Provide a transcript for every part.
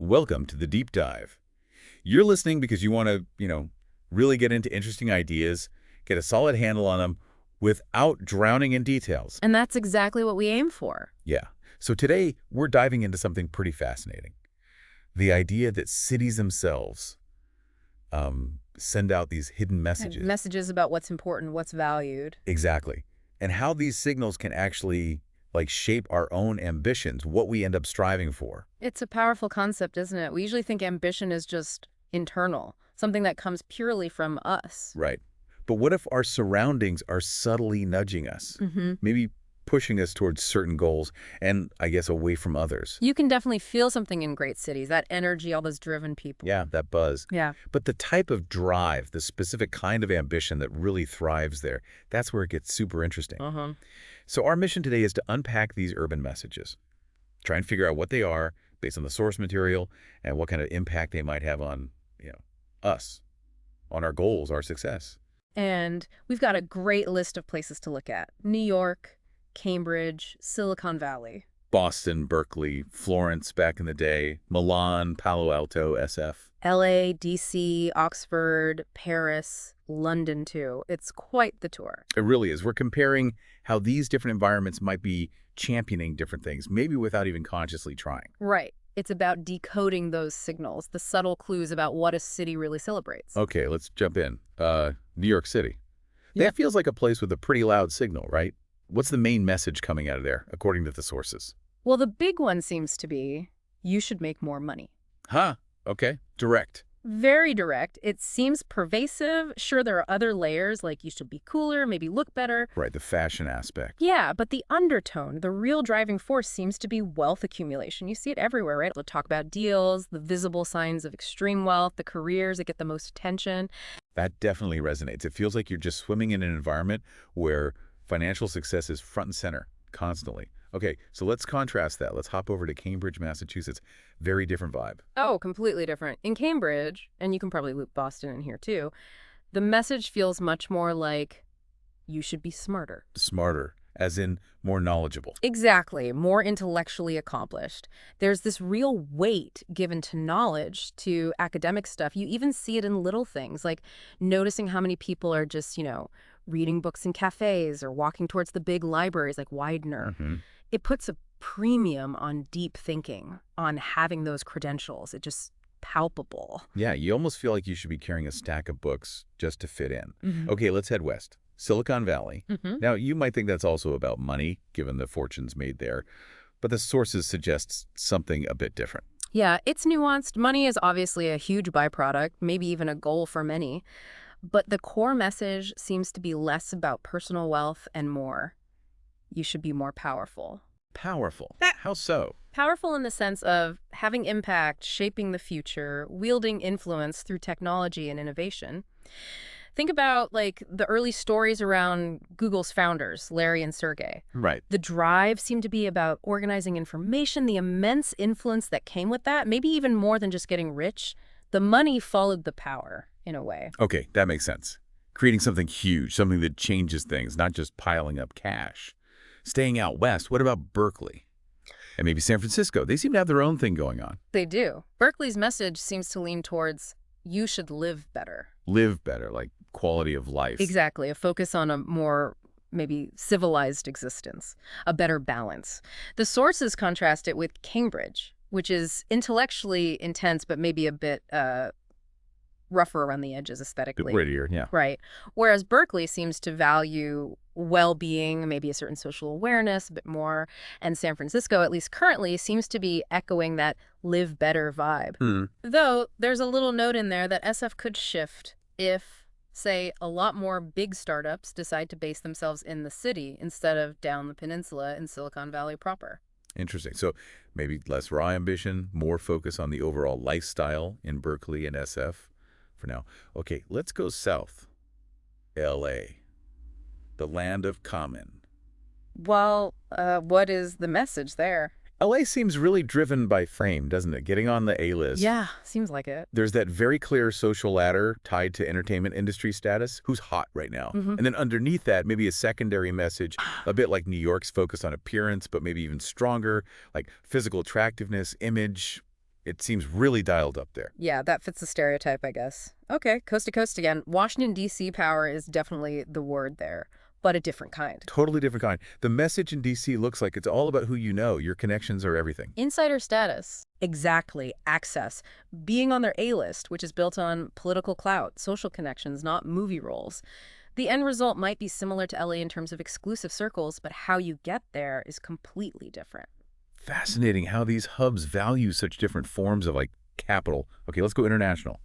Welcome to the Deep Dive. You're listening because you want to, really get into interesting ideas, get a solid handle on them without drowning in details. And that's exactly what we aim for. Yeah. So today, we're diving into something pretty fascinating. The idea that cities themselves send out these hidden messages. Messages about what's important, what's valued. Exactly. And how these signals can actually shape our own ambitions, what we end up striving for. It's a powerful concept, isn't it? We usually think ambition is just internal, something that comes purely from us. Right. But what if our surroundings are subtly nudging us? Maybe pushing us towards certain goals and, I guess, away from others. You can definitely feel something in great cities, that energy, all those driven people. Yeah, that buzz. Yeah. But the type of drive, the specific kind of ambition that really thrives there, that's where it gets super interesting. So our mission today is to unpack these urban messages, try and figure out what they are based on the source material and what kind of impact they might have on, us, on our goals, our success. And we've got a great list of places to look at. New York, Cambridge, Silicon Valley. Boston, Berkeley, Florence back in the day, Milan, Palo Alto, SF. LA, DC, Oxford, Paris, London too. It's quite the tour. It really is. We're comparing how these different environments might be championing different things, maybe without even consciously trying. Right. It's about decoding those signals, the subtle clues about what a city really celebrates. Okay, let's jump in. New York City. Yeah. That feels like a place with a pretty loud signal, right? What's the main message coming out of there, according to the sources? Well, the big one seems to be, you should make more money. Huh. Okay. Direct. Very direct. It seems pervasive. Sure, there are other layers, like you should be cooler, maybe look better. Right, the fashion aspect. Yeah, but the undertone, the real driving force seems to be wealth accumulation. You see it everywhere, right? They'll talk about deals, the visible signs of extreme wealth, the careers that get the most attention. That definitely resonates. It feels like you're just swimming in an environment where financial success is front and center constantly. Okay, so let's contrast that. Let's hop over to Cambridge, Massachusetts. Very different vibe. Oh, completely different. In Cambridge, and you can probably loop Boston in here too, the message feels much more like you should be smarter. Smarter, as in more knowledgeable. Exactly, more intellectually accomplished. There's this real weight given to knowledge, to academic stuff. You even see it in little things, like noticing how many people are just, reading books in cafes or walking towards the big libraries like Widener. It puts a premium on deep thinking, on having those credentials. It's just palpable. Yeah, you almost feel like you should be carrying a stack of books just to fit in. Okay, let's head west. Silicon Valley. Now, you might think that's also about money, given the fortunes made there, but the sources suggest something a bit different. Yeah, it's nuanced. Money is obviously a huge byproduct, maybe even a goal for many. But the core message seems to be less about personal wealth and more. You should be more powerful. Powerful? How so? Powerful in the sense of having impact, shaping the future, wielding influence through technology and innovation. Think about, the early stories around Google's founders, Larry and Sergey. Right. The drive seemed to be about organizing information, the immense influence that came with that, maybe even more than just getting rich. The money followed the power, in a way. Okay, that makes sense. Creating something huge, something that changes things, not just piling up cash. Staying out west, what about Berkeley? And maybe San Francisco? They seem to have their own thing going on. They do. Berkeley's message seems to lean towards, you should live better. Live better, like quality of life. Exactly. A focus on a more, maybe, civilized existence. A better balance. The sources contrast it with Cambridge, which is intellectually intense, but maybe a bit rougher around the edges aesthetically. Grittier, yeah. Right. Whereas Berkeley seems to value well-being, maybe a certain social awareness, a bit more. And San Francisco, at least currently, seems to be echoing that live better vibe. Though there's a little note in there that SF could shift if, say, a lot more big startups decide to base themselves in the city instead of down the peninsula in Silicon Valley proper. Interesting. So maybe less raw ambition, more focus on the overall lifestyle in Berkeley and SF for now. Okay, let's go south. LA, the land of common. Well, what is the message there? LA seems really driven by fame, doesn't it? Getting on the A-list. Yeah, seems like it. There's that very clear social ladder tied to entertainment industry status. Who's hot right now? And then underneath that, maybe a secondary message, a bit like New York's focus on appearance, but maybe even stronger, like physical attractiveness, image, It seems really dialed up there. Yeah, that fits the stereotype, I guess. Okay, coast to coast again. Washington, D.C. power is definitely the word there, but a different kind. Totally different kind. The message in D.C. looks like it's all about who you know. Your connections are everything. Insider status. Exactly. Access. Being on their A-list, which is built on political clout, social connections, not movie roles. The end result might be similar to LA in terms of exclusive circles, but how you get there is completely different. Fascinating how these hubs value such different forms of, like, capital. Okay, let's go international.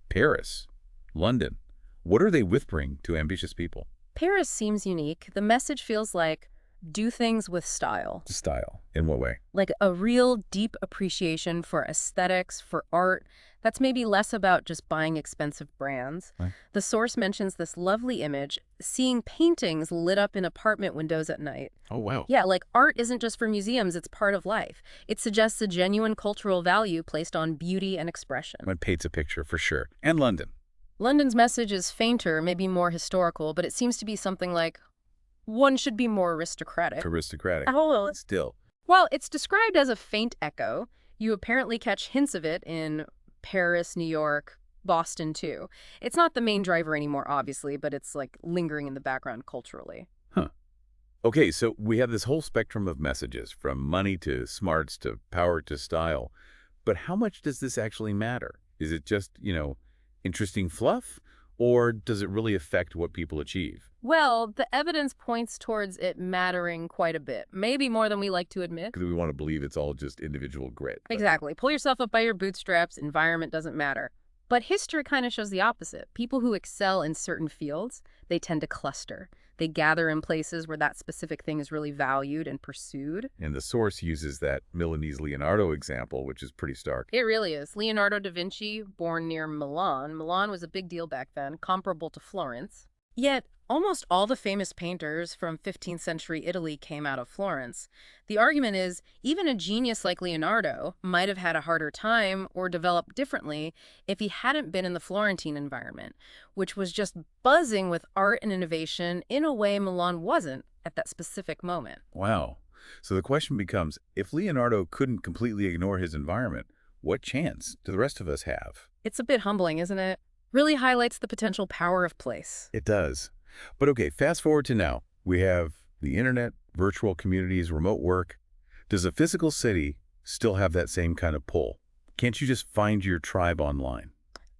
Paris, London. What are they whispering to ambitious people? Paris seems unique. The message feels like do things with style. Style. In what way? Like a real deep appreciation for aesthetics, for art. That's maybe less about just buying expensive brands. Right. The source mentions this lovely image, seeing paintings lit up in apartment windows at night. Oh, wow. Yeah, like art isn't just for museums, it's part of life. It suggests a genuine cultural value placed on beauty and expression. It paints a picture, for sure. And London. London's message is fainter, maybe more historical, but it seems to be something like, one should be more aristocratic. Aristocratic. Oh, Still. well, it's described as a faint echo. You apparently catch hints of it in Paris, New York, Boston, too. It's not the main driver anymore, obviously, but it's like lingering in the background culturally. Huh. Okay, so we have this whole spectrum of messages, from money to smarts to power to style. But how much does this actually matter? Is it just, interesting fluff? Or does it really affect what people achieve? Well, the evidence points towards it mattering quite a bit, maybe more than we like to admit. Because we want to believe it's all just individual grit. Exactly. Pull yourself up by your bootstraps, environment doesn't matter. But history kind of shows the opposite. People who excel in certain fields, they tend to cluster. They gather in places where that specific thing is really valued and pursued. And the source uses that Milanese Leonardo example, which is pretty stark. It really is. Leonardo da Vinci, born near Milan. Milan was a big deal back then, comparable to Florence. Yet, almost all the famous painters from 15th century Italy came out of Florence. The argument is, even a genius like Leonardo might have had a harder time or developed differently if he hadn't been in the Florentine environment, which was just buzzing with art and innovation in a way Milan wasn't at that specific moment. Wow. So the question becomes, if Leonardo couldn't completely ignore his environment, what chance do the rest of us have? It's a bit humbling, isn't it? Really highlights the potential power of place. It does. But okay, fast forward to now. We have the internet, virtual communities, remote work. Does a physical city still have that same kind of pull? Can't you just find your tribe online?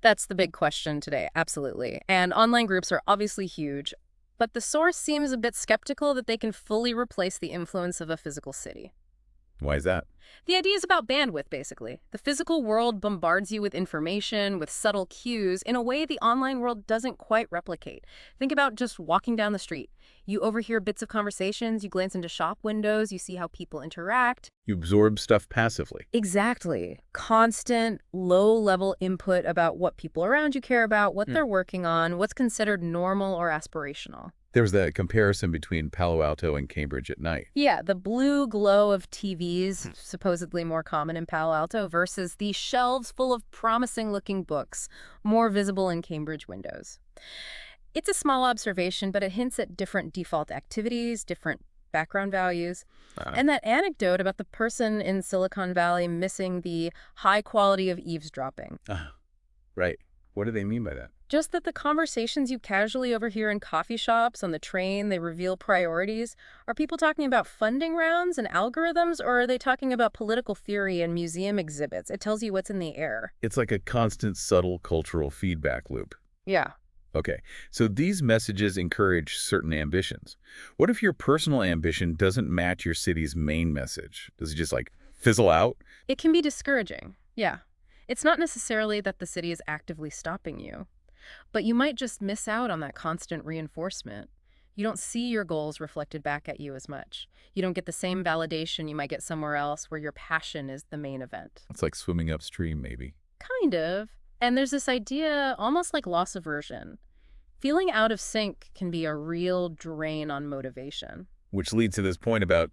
That's the big question today, absolutely. And online groups are obviously huge, but the source seems a bit skeptical that they can fully replace the influence of a physical city. Why is that? The idea is about bandwidth, basically. The physical world bombards you with information, with subtle cues, in a way the online world doesn't quite replicate. Think about just walking down the street. You overhear bits of conversations, you glance into shop windows, you see how people interact. You absorb stuff passively. Exactly. Constant, low-level input about what people around you care about, what they're working on, what's considered normal or aspirational. There was that comparison between Palo Alto and Cambridge at night. Yeah, the blue glow of TVs, supposedly more common in Palo Alto, versus the shelves full of promising-looking books, more visible in Cambridge windows. It's a small observation, but it hints at different default activities, different background values. And that anecdote about the person in Silicon Valley missing the high quality of eavesdropping. Right. What do they mean by that? Just that the conversations you casually overhear in coffee shops, on the train, they reveal priorities. Are people talking about funding rounds and algorithms, or are they talking about political theory and museum exhibits? It tells you what's in the air. It's like a constant, subtle cultural feedback loop. Yeah. Okay, so these messages encourage certain ambitions. What if your personal ambition doesn't match your city's main message? Does it just, like, fizzle out? It can be discouraging. Yeah. It's not necessarily that the city is actively stopping you, but you might just miss out on that constant reinforcement. You don't see your goals reflected back at you as much. You don't get the same validation you might get somewhere else where your passion is the main event. It's like swimming upstream, maybe. Kind of. And there's this idea, almost like loss aversion. Feeling out of sync can be a real drain on motivation. Which leads to this point about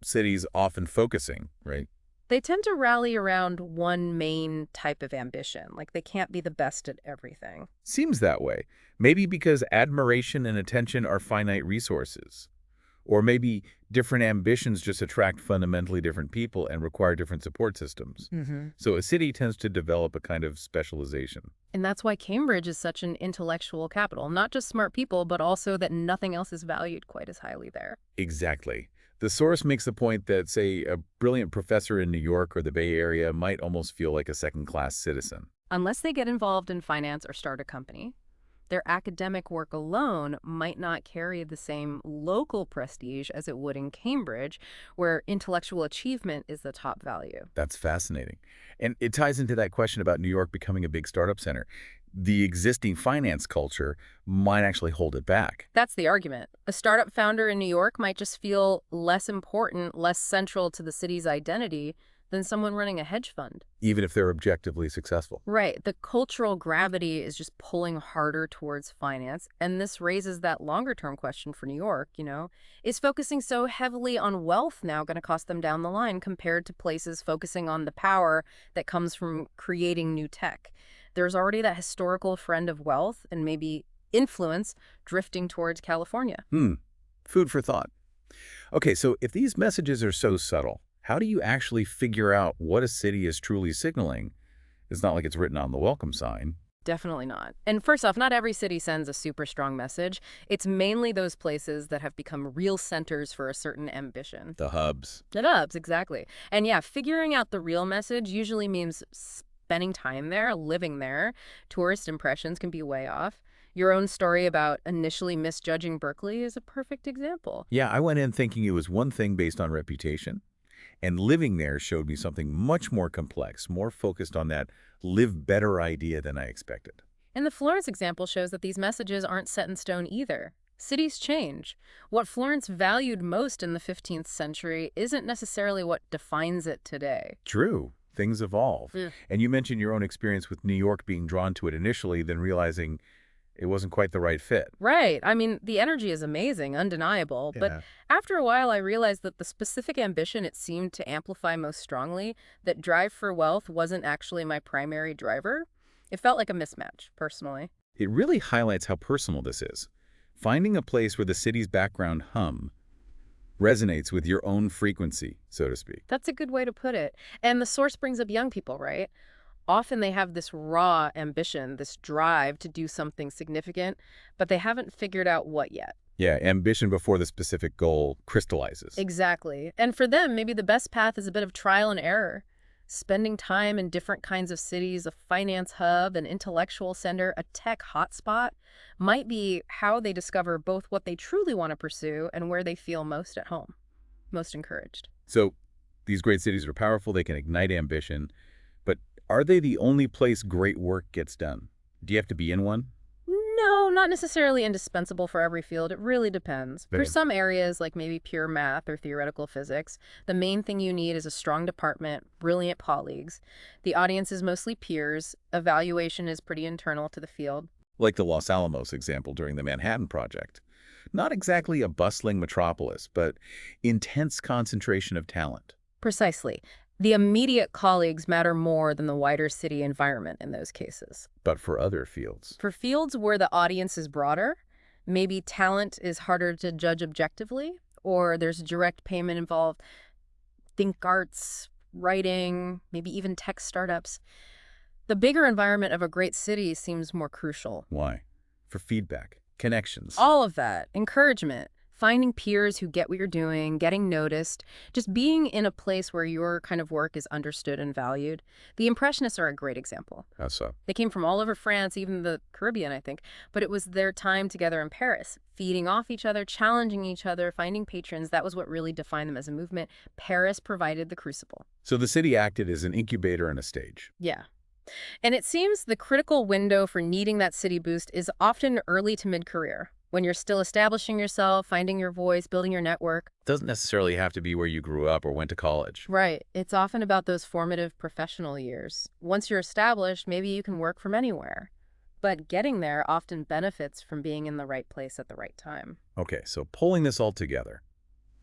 cities often focusing, right? They tend to rally around one main type of ambition, like they can't be the best at everything. Seems that way. Maybe because admiration and attention are finite resources. Or maybe different ambitions just attract fundamentally different people and require different support systems. Hmm. So a city tends to develop a kind of specialization. And that's why Cambridge is such an intellectual capital. Not just smart people, but also that nothing else is valued quite as highly there. Exactly. The source makes the point that, say, a brilliant professor in New York or the Bay Area might almost feel like a second-class citizen. Unless they get involved in finance or start a company, their academic work alone might not carry the same local prestige as it would in Cambridge, where intellectual achievement is the top value. That's fascinating. And it ties into that question about New York becoming a big startup center. The existing finance culture might actually hold it back. That's the argument. A startup founder in New York might just feel less important, less central to the city's identity than someone running a hedge fund. Even if they're objectively successful. Right. The cultural gravity is just pulling harder towards finance. And this raises that longer term question for New York, is focusing so heavily on wealth now going to cost them down the line compared to places focusing on the power that comes from creating new tech? There's already that historical friend of wealth and maybe influence drifting towards California. Food for thought. Okay, so if these messages are so subtle, how do you actually figure out what a city is truly signaling? It's not like it's written on the welcome sign. Definitely not. And first off, not every city sends a super strong message. It's mainly those places that have become real centers for a certain ambition. The hubs. The hubs, exactly. And yeah, figuring out the real message usually means spending time there, living there. Tourist impressions can be way off. Your own story about initially misjudging Berkeley is a perfect example. Yeah, I went in thinking it was one thing based on reputation. And living there showed me something much more complex, more focused on that live better idea than I expected. And the Florence example shows that these messages aren't set in stone either. Cities change. What Florence valued most in the 15th century isn't necessarily what defines it today. True. Things evolve. And you mentioned your own experience with New York being drawn to it initially, then realizing it wasn't quite the right fit. Right. I mean, the energy is amazing, undeniable. Yeah. But after a while, I realized that the specific ambition it seemed to amplify most strongly, that drive for wealth wasn't actually my primary driver. It felt like a mismatch, personally. It really highlights how personal this is. Finding a place where the city's background hum resonates with your own frequency, so to speak. That's a good way to put it. And the source brings up young people, right? Often they have this raw ambition, this drive to do something significant, but they haven't figured out what yet. Yeah, ambition before the specific goal crystallizes. Exactly. And for them, maybe the best path is a bit of trial and error. Spending time in different kinds of cities, a finance hub, an intellectual center, a tech hotspot, might be how they discover both what they truly want to pursue and where they feel most at home, most encouraged. So these great cities are powerful, they can ignite ambition, but are they the only place great work gets done? Do you have to be in one? No, not necessarily indispensable for every field. It really depends. For Right. some areas, like maybe pure math or theoretical physics, the main thing you need is a strong department, brilliant colleagues. The audience is mostly peers. Evaluation is pretty internal to the field. Like the Los Alamos example during the Manhattan Project. Not exactly a bustling metropolis, but intense concentration of talent. Precisely. The immediate colleagues matter more than the wider city environment in those cases. But for other fields. For fields where the audience is broader, maybe talent is harder to judge objectively, or there's direct payment involved, think arts, writing, maybe even tech startups. The bigger environment of a great city seems more crucial. Why? For feedback, connections. All of that, encouragement, finding peers who get what you're doing, getting noticed, just being in a place where your kind of work is understood and valued. The Impressionists are a great example. How so? They came from all over France, even the Caribbean, I think, but it was their time together in Paris, feeding off each other, challenging each other, finding patrons. That was what really defined them as a movement. Paris provided the crucible. So the city acted as an incubator and a stage. Yeah. And it seems the critical window for needing that city boost is often early to mid-career, when you're still establishing yourself, finding your voice, building your network. Doesn't necessarily have to be where you grew up or went to college. Right. It's often about those formative professional years. Once you're established, maybe you can work from anywhere. But getting there often benefits from being in the right place at the right time. Okay, so pulling this all together.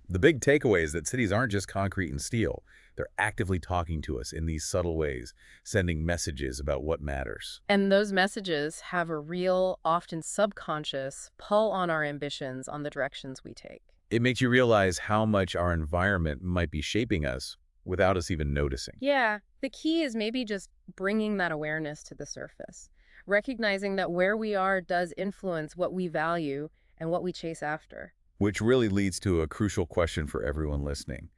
The big takeaway is that cities aren't just concrete and steel. They're actively talking to us in these subtle ways, sending messages about what matters. And those messages have a real, often subconscious, pull on our ambitions on the directions we take. It makes you realize how much our environment might be shaping us without us even noticing. Yeah, the key is maybe just bringing that awareness to the surface, recognizing that where we are does influence what we value and what we chase after. Which really leads to a crucial question for everyone listening.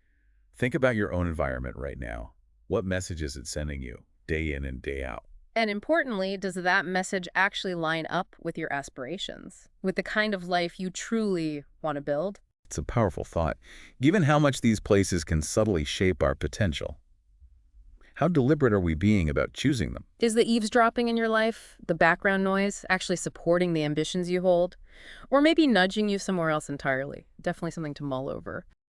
Think about your own environment right now. What message is it sending you, day in and day out? And importantly, does that message actually line up with your aspirations, with the kind of life you truly want to build? It's a powerful thought, given how much these places can subtly shape our potential. How deliberate are we being about choosing them? Is the eavesdropping in your life, the background noise, actually supporting the ambitions you hold? Or maybe nudging you somewhere else entirely? Definitely something to mull over.